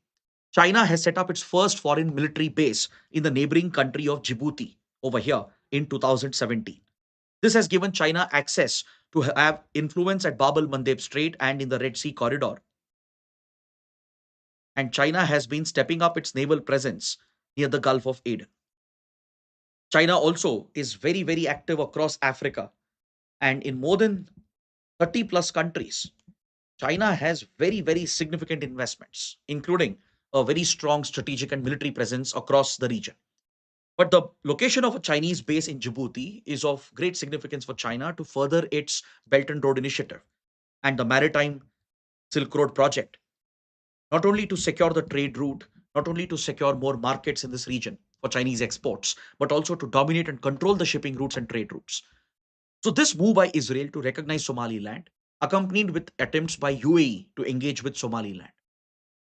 China has set up its first foreign military base in the neighboring country of Djibouti over here in 2017. This has given China access to have influence at Bab el Mandeb Strait and in the Red Sea corridor. And China has been stepping up its naval presence near the Gulf of Aden. China also is very, very active across Africa and in more than 30 plus countries. China has very, very significant investments, including a very strong strategic and military presence across the region. But the location of a Chinese base in Djibouti is of great significance for China to further its Belt and Road Initiative and the Maritime Silk Road project, not only to secure the trade route, not only to secure more markets in this region for Chinese exports, but also to dominate and control the shipping routes and trade routes. So, this move by Israel to recognize Somaliland, accompanied with attempts by UAE to engage with Somaliland,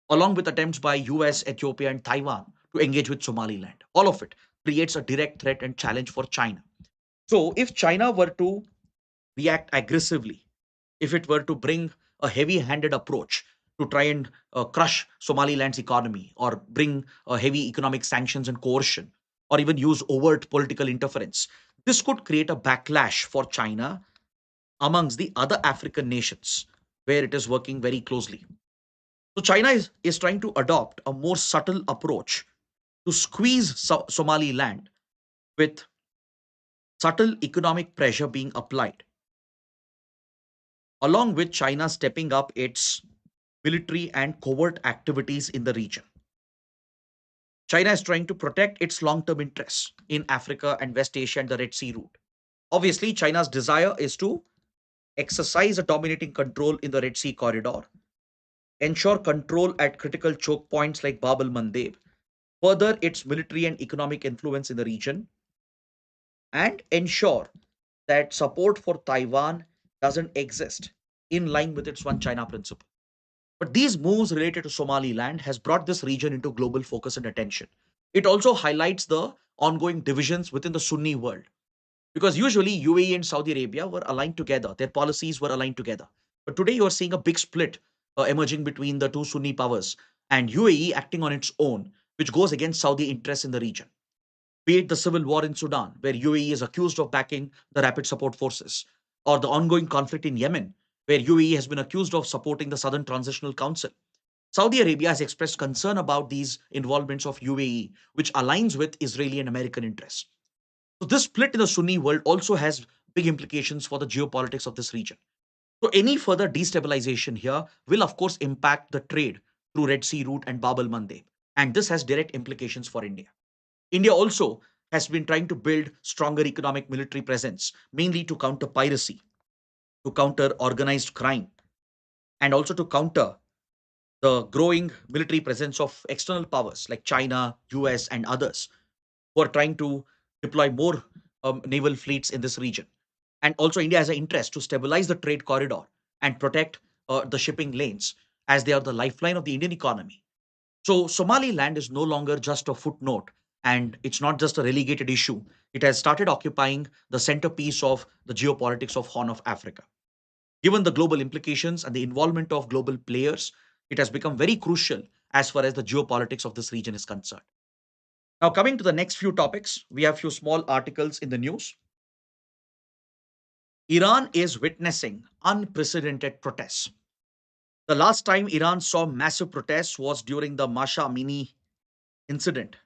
along with attempts by US, Ethiopia, and Taiwan to engage with Somaliland, all of it creates a direct threat and challenge for China. So, if China were to react aggressively, if it were to bring a heavy handed approach to try and crush Somaliland's economy or bring heavy economic sanctions and coercion or even use overt political interference, this could create a backlash for China amongst the other African nations where it is working very closely. So, China is trying to adopt a more subtle approach to squeeze Somaliland with subtle economic pressure being applied, along with China stepping up its military and covert activities in the region. China is trying to protect its long term interests in Africa and West Asia and the Red Sea route. Obviously, China's desire is to exercise a dominating control in the Red Sea corridor, ensure control at critical choke points like Bab el Mandeb, further its military and economic influence in the region, and ensure that support for Taiwan doesn't exist in line with its one China principle. But these moves related to Somaliland has brought this region into global focus and attention. It also highlights the ongoing divisions within the Sunni world. Because usually UAE and Saudi Arabia were aligned together, their policies were aligned together. But today you are seeing a big split emerging between the two Sunni powers and UAE acting on its own, which goes against Saudi interests in the region. Be it the civil war in Sudan, where UAE is accused of backing the rapid support forces, or the ongoing conflict in Yemen, where UAE has been accused of supporting the Southern Transitional Council. Saudi Arabia has expressed concern about these involvements of UAE, which aligns with Israeli and American interests. So, this split in the Sunni world also has big implications for the geopolitics of this region. So, any further destabilization here will, of course, impact the trade through Red Sea route and Bab al Mandeb. And this has direct implications for India. India also has been trying to build stronger economic military presence, mainly to counter piracy, to counter organized crime, and also to counter the growing military presence of external powers like China, US, and others who are trying to deploy more naval fleets in this region. And also, India has an interest to stabilize the trade corridor and protect the shipping lanes as they are the lifeline of the Indian economy. So, Somaliland is no longer just a footnote and it's not just a relegated issue. It has started occupying the centerpiece of the geopolitics of Horn of Africa. Given the global implications and the involvement of global players, it has become very crucial as far as the geopolitics of this region is concerned. Now, coming to the next few topics, we have few small articles in the news. Iran is witnessing unprecedented protests. The last time Iran saw massive protests was during the Masha Amini incident,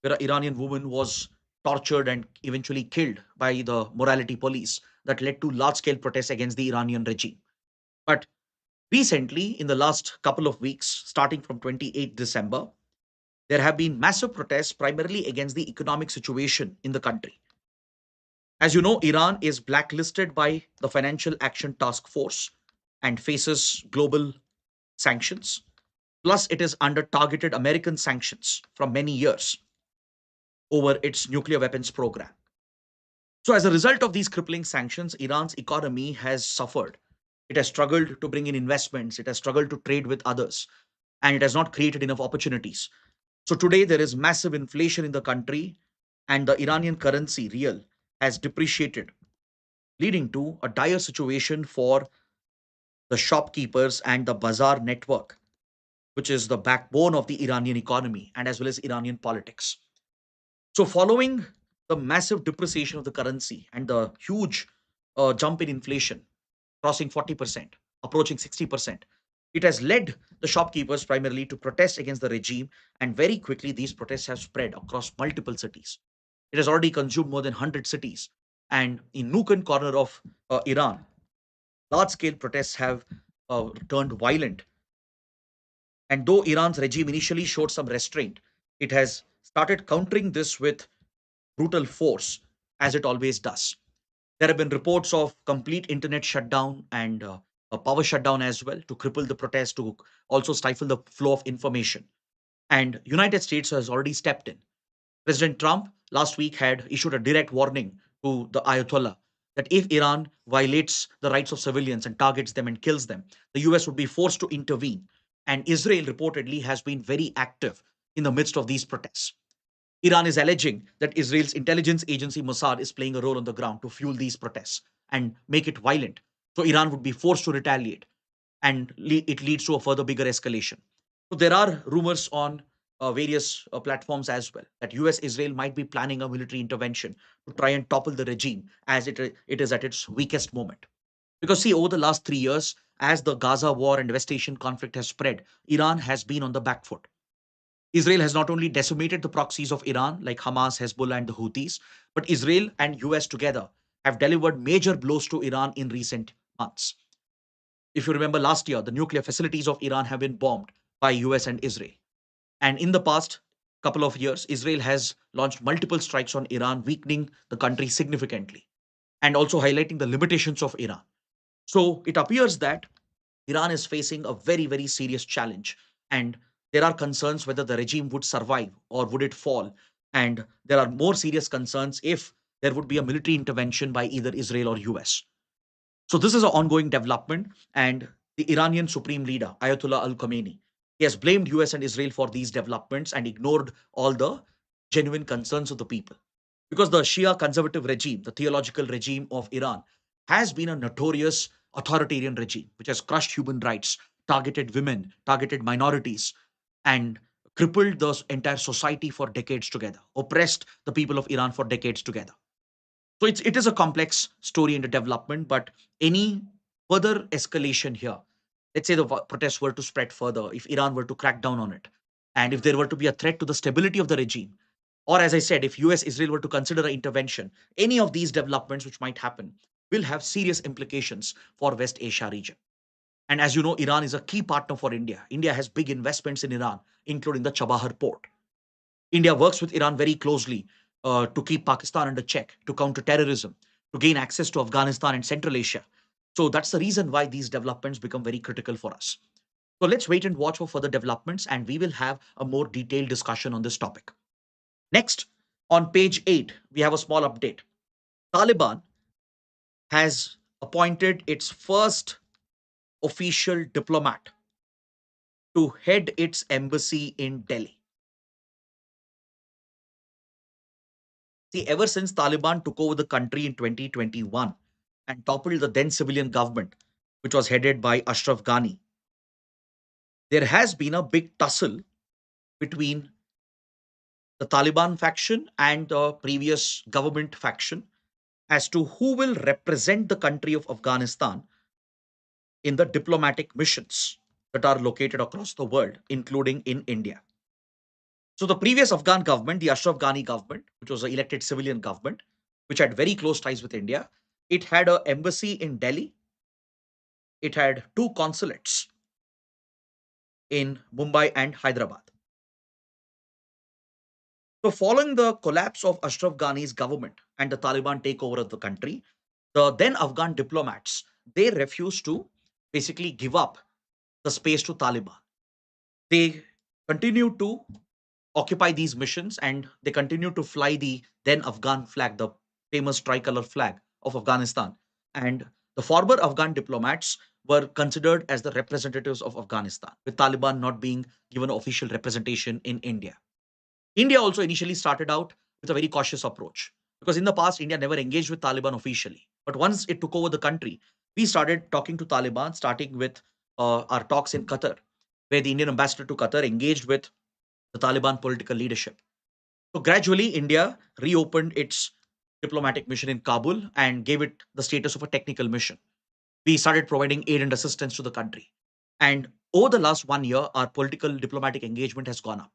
where an Iranian woman was tortured and eventually killed by the morality police that led to large scale protests against the Iranian regime. But recently, in the last couple of weeks, starting from 28th December, there have been massive protests primarily against the economic situation in the country. As you know, Iran is blacklisted by the Financial Action Task Force and faces global sanctions. Plus, it is under targeted American sanctions from many years over its nuclear weapons program. So, as a result of these crippling sanctions, Iran's economy has suffered. It has struggled to bring in investments, it has struggled to trade with others, and it has not created enough opportunities. So, today there is massive inflation in the country, and the Iranian currency, real, has depreciated, leading to a dire situation for the shopkeepers and the bazaar network, which is the backbone of the Iranian economy and as well as Iranian politics. So, following the massive depreciation of the currency and the huge jump in inflation, crossing 40%, approaching 60%, it has led the shopkeepers primarily to protest against the regime. And very quickly, these protests have spread across multiple cities. It has already consumed more than 100 cities. And in nook and corner of Iran, large scale protests have turned violent. And though Iran's regime initially showed some restraint, it has started countering this with brutal force, as it always does. There have been reports of complete internet shutdown and a power shutdown as well to cripple the protest, to also stifle the flow of information. And United States has already stepped in. President Trump last week had issued a direct warning to the Ayatollah that if Iran violates the rights of civilians and targets them and kills them, the US would be forced to intervene. And Israel reportedly has been very active in the midst of these protests. Iran is alleging that Israel's intelligence agency Mossad is playing a role on the ground to fuel these protests and make it violent. So Iran would be forced to retaliate and it leads to a further bigger escalation. So there are rumors on various platforms as well that US Israel might be planning a military intervention to try and topple the regime as it is at its weakest moment. Because see, over the last 3 years, as the Gaza war and West Asian conflict has spread, Iran has been on the back foot. Israel has not only decimated the proxies of Iran like Hamas, Hezbollah, and the Houthis, but Israel and US together have delivered major blows to Iran in recent months. If you remember last year, the nuclear facilities of Iran have been bombed by US and Israel. And in the past couple of years, Israel has launched multiple strikes on Iran, weakening the country significantly and also highlighting the limitations of Iran. So it appears that Iran is facing a very, very serious challenge. And there are concerns whether the regime would survive or would it fall. And there are more serious concerns if there would be a military intervention by either Israel or US. So this is an ongoing development. And the Iranian Supreme Leader, Ayatollah Al Khamenei, he has blamed US and Israel for these developments and ignored all the genuine concerns of the people. Because the Shia conservative regime, the theological regime of Iran, has been a notorious authoritarian regime which has crushed human rights, targeted women, targeted minorities, and crippled the entire society for decades together, oppressed the people of Iran for decades together. So it is a complex story in the development, but any further escalation here, let's say the protests were to spread further, if Iran were to crack down on it, and if there were to be a threat to the stability of the regime, or as I said, if US Israel were to consider an intervention, any of these developments which might happen will have serious implications for West Asia region. And as you know, Iran is a key partner for India. India has big investments in Iran, including the Chabahar port. India works with Iran very closely to keep Pakistan under check, to counter terrorism, to gain access to Afghanistan and Central Asia. So that's the reason why these developments become very critical for us. So let's wait and watch for further developments, and we will have a more detailed discussion on this topic. Next, on page 8, we have a small update. Taliban has appointed its first official diplomat to head its embassy in Delhi. See, ever since Taliban took over the country in 2021 and toppled the then civilian government, which was headed by Ashraf Ghani, there has been a big tussle between the Taliban faction and the previous government faction as to who will represent the country of Afghanistan in the diplomatic missions that are located across the world, including in India. So the previous Afghan government, the Ashraf Ghani government, which was an elected civilian government, which had very close ties with India, it had an embassy in Delhi. It had two consulates in Mumbai and Hyderabad. So following the collapse of Ashraf Ghani's government and the Taliban takeover of the country, the then Afghan diplomats, they refused to basically give up the space to Taliban. They continued to occupy these missions and they continued to fly the then Afghan flag, the famous tricolor flag of Afghanistan. And the former Afghan diplomats were considered as the representatives of Afghanistan, with Taliban not being given official representation in India. India also initially started out with a very cautious approach because in the past, India never engaged with Taliban officially. But once it took over the country, we started talking to Taliban, starting with our talks in Qatar, where the Indian ambassador to Qatar engaged with the Taliban political leadership. So gradually, India reopened its diplomatic mission in Kabul and gave it the status of a technical mission. We started providing aid and assistance to the country. And over the last 1 year, our political diplomatic engagement has gone up,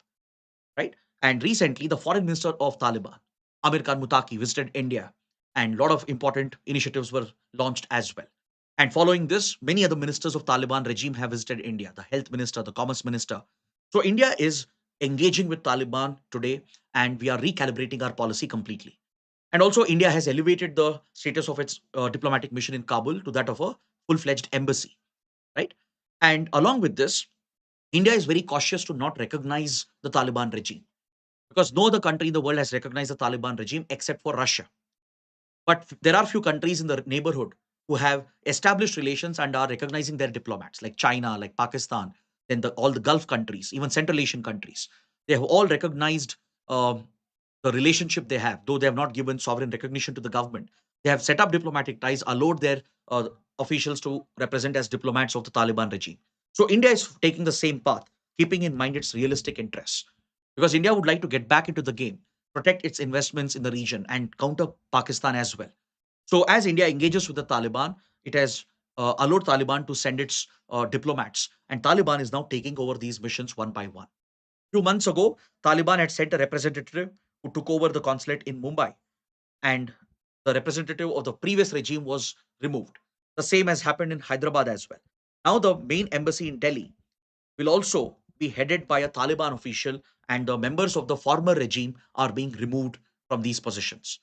right? And recently, the foreign minister of Taliban, Amir Khan Mutaki, visited India, and a lot of important initiatives were launched as well. And following this, many other ministers of Taliban regime have visited India, the health minister, the commerce minister. So India is engaging with Taliban today, and we are recalibrating our policy completely. And also, India has elevated the status of its diplomatic mission in Kabul to that of a full-fledged embassy, right? And along with this, India is very cautious to not recognize the Taliban regime because no other country in the world has recognized the Taliban regime except for Russia. But there are few countries in the neighborhood who have established relations and are recognizing their diplomats, like China, like Pakistan, then all the Gulf countries, even Central Asian countries. They have all recognized the relationship they have, though they have not given sovereign recognition to the government. They have set up diplomatic ties, allowed their officials to represent as diplomats of the Taliban regime. So India is taking the same path, keeping in mind its realistic interests, because India would like to get back into the game, protect its investments in the region, and counter Pakistan as well. So as India engages with the Taliban, it has allowed Taliban to send its diplomats, and Taliban is now taking over these missions one by one. Few months ago, Taliban had sent a representative who took over the consulate in Mumbai, and the representative of the previous regime was removed. The same has happened in Hyderabad as well. Now, the main embassy in Delhi will also be headed by a Taliban official, and the members of the former regime are being removed from these positions.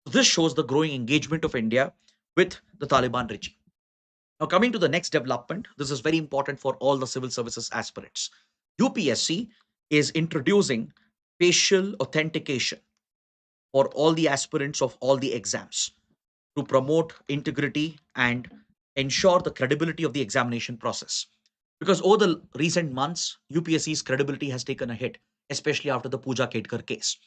So this shows the growing engagement of India with the Taliban regime. Now, coming to the next development, this is very important for all the civil services aspirants. UPSC is introducing facial authentication for all the aspirants of all the exams to promote integrity and ensure the credibility of the examination process. Because over the recent months, UPSC's credibility has taken a hit, especially after the Pooja Ketkar case,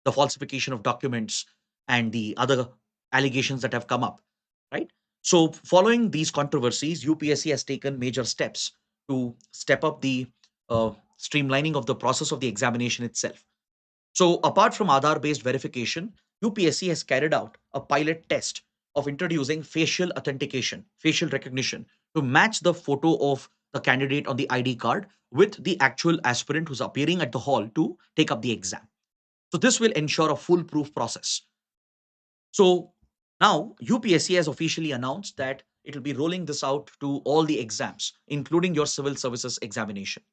the falsification of documents, and the other allegations that have come up, right? So, following these controversies, UPSC has taken major steps to step up the streamlining of the process of the examination itself. So, apart from Aadhaar based verification, UPSC has carried out a pilot test of introducing facial authentication, facial recognition, to match the photo of the candidate on the ID card with the actual aspirant who's appearing at the hall to take up the exam. So this will ensure a foolproof process. So now UPSC has officially announced that it will be rolling this out to all the exams, including your civil services examination.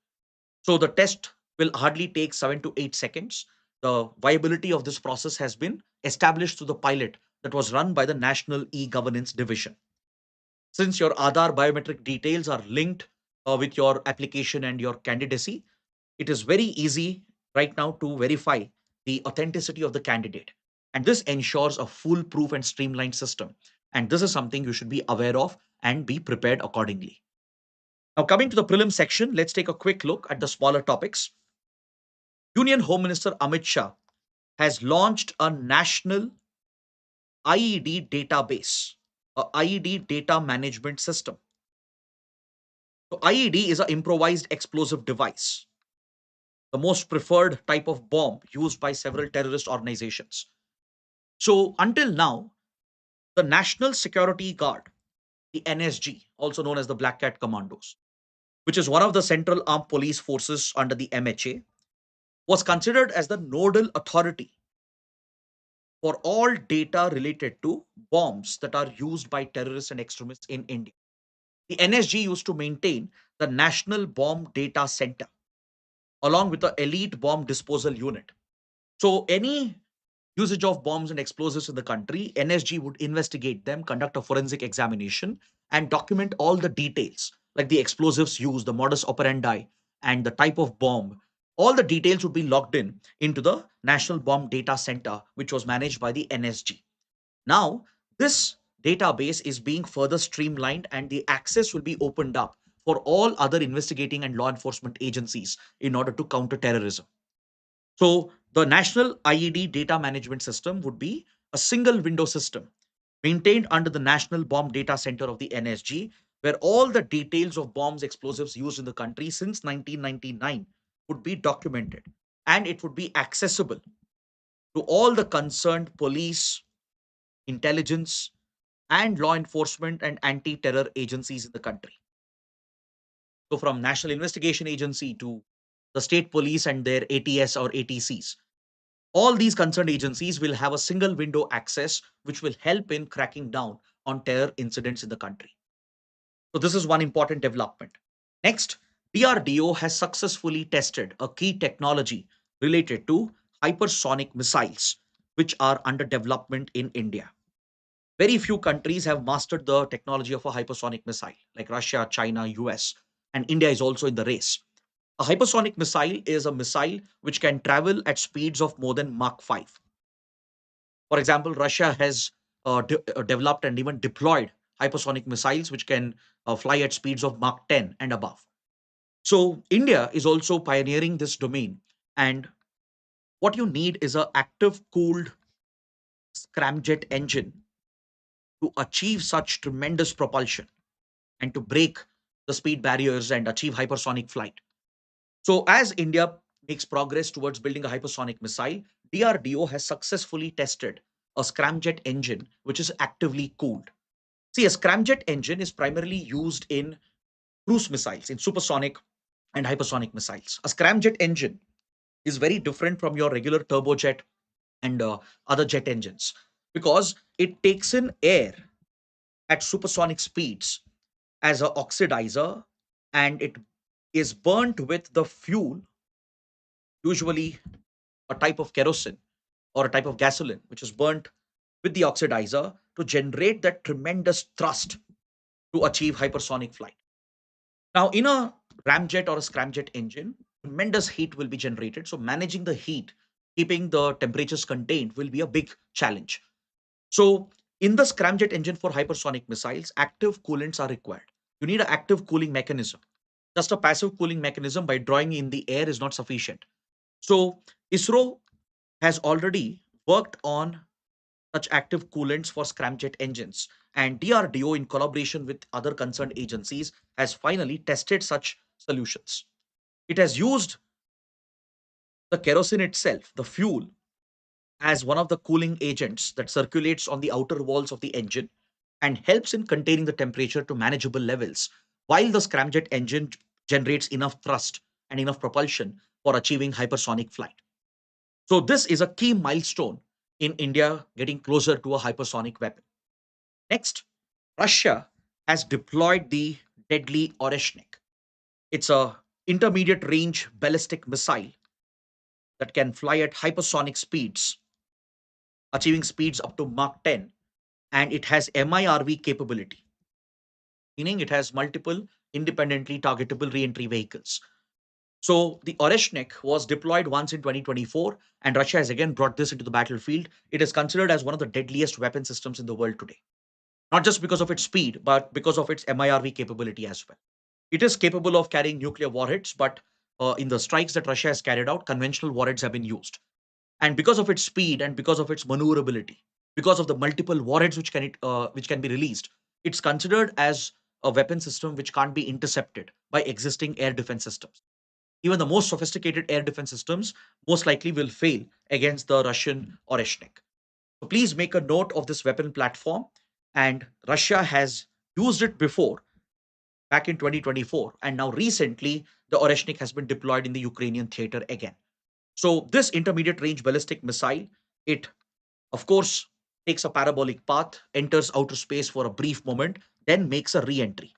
So the test will hardly take 7 to 8 seconds. The viability of this process has been established through the pilot that was run by the National E-Governance Division. Since your Aadhaar biometric details are linked with your application and your candidacy, it is very easy right now to verify the authenticity of the candidate. And this ensures a foolproof and streamlined system. And this is something you should be aware of and be prepared accordingly. Now, coming to the prelim section, let's take a quick look at the smaller topics. Union Home Minister Amit Shah has launched a national IED database, a IED data management system. So IED is an improvised explosive device, the most preferred type of bomb used by several terrorist organizations. So until now, the National Security Guard, the NSG, also known as the Black Cat Commandos, which is one of the central armed police forces under the MHA, was considered as the nodal authority for all data related to bombs that are used by terrorists and extremists in India. The NSG used to maintain the National Bomb Data Center along with the Elite Bomb Disposal Unit. So, any usage of bombs and explosives in the country, NSG would investigate them, conduct a forensic examination, and document all the details like the explosives used, the modus operandi, and the type of bomb. All the details would be logged in into the National Bomb Data Center, which was managed by the NSG. Now, this database is being further streamlined and the access will be opened up for all other investigating and law enforcement agencies in order to counter terrorism. So, the National IED Data Management System would be a single window system maintained under the National Bomb Data Center of the NSG, where all the details of bombs, explosives used in the country since 1999 would be documented and it would be accessible to all the concerned police, intelligence, and law enforcement and anti-terror agencies in the country. So from National Investigation Agency to the state police and their ATS or ATCs, all these concerned agencies will have a single window access, which will help in cracking down on terror incidents in the country. So this is one important development. Next, DRDO has successfully tested a key technology related to hypersonic missiles, which are under development in India. Very few countries have mastered the technology of a hypersonic missile, like Russia, China, US, and India is also in the race. A hypersonic missile is a missile which can travel at speeds of more than Mach 5. For example, Russia has developed and even deployed hypersonic missiles which can fly at speeds of Mach 10 and above. So, India is also pioneering this domain. And what you need is an active cooled scramjet engine to achieve such tremendous propulsion and to break the speed barriers and achieve hypersonic flight. So, as India makes progress towards building a hypersonic missile, DRDO has successfully tested a scramjet engine which is actively cooled. See, a scramjet engine is primarily used in cruise missiles, in supersonic and hypersonic missiles. A scramjet engine is very different from your regular turbojet and other jet engines because it takes in air at supersonic speeds as an oxidizer and it is burnt with the fuel, usually a type of kerosene or a type of gasoline, which is burnt with the oxidizer to generate that tremendous thrust to achieve hypersonic flight. Now, in a ramjet or a scramjet engine, tremendous heat will be generated. So, managing the heat, keeping the temperatures contained will be a big challenge. So, in the scramjet engine for hypersonic missiles, active coolants are required. You need an active cooling mechanism. Just a passive cooling mechanism by drawing in the air is not sufficient. So, ISRO has already worked on such active coolants for scramjet engines, and DRDO, in collaboration with other concerned agencies, has finally tested such solutions. It has used the kerosene itself, the fuel, as one of the cooling agents that circulates on the outer walls of the engine and helps in containing the temperature to manageable levels, while the scramjet engine generates enough thrust and enough propulsion for achieving hypersonic flight. So, this is a key milestone in India getting closer to a hypersonic weapon. Next, Russia has deployed the deadly Oreshnik. It's a intermediate range ballistic missile that can fly at hypersonic speeds, achieving speeds up to Mach 10, and it has MIRV capability, meaning it has multiple independently targetable re-entry vehicles. So the Oreshnik was deployed once in 2024, and Russia has again brought this into the battlefield. It is considered as one of the deadliest weapon systems in the world today, not just because of its speed, but because of its MIRV capability as well. It is capable of carrying nuclear warheads, but in the strikes that Russia has carried out, conventional warheads have been used. And because of its speed and because of its maneuverability, because of the multiple warheads which can be released, it's considered as a weapon system which can't be intercepted by existing air defense systems. Even the most sophisticated air defense systems most likely will fail against the Russian Oreshnik. So please make a note of this weapon platform. And Russia has used it before back in 2024, and now recently the Oreshnik has been deployed in the Ukrainian theater again. So this intermediate range ballistic missile, it of course takes a parabolic path, enters outer space for a brief moment, then makes a re-entry.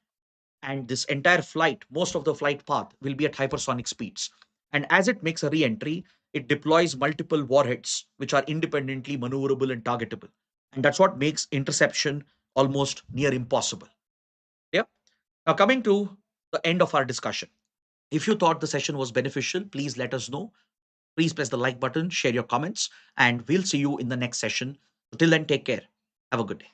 And this entire flight, most of the flight path will be at hypersonic speeds. And as it makes a re-entry, it deploys multiple warheads which are independently maneuverable and targetable. And that's what makes interception almost near impossible. Yeah. Now coming to the end of our discussion. If you thought the session was beneficial, please let us know. Please press the like button, share your comments, and we'll see you in the next session. Till then, take care. Have a good day.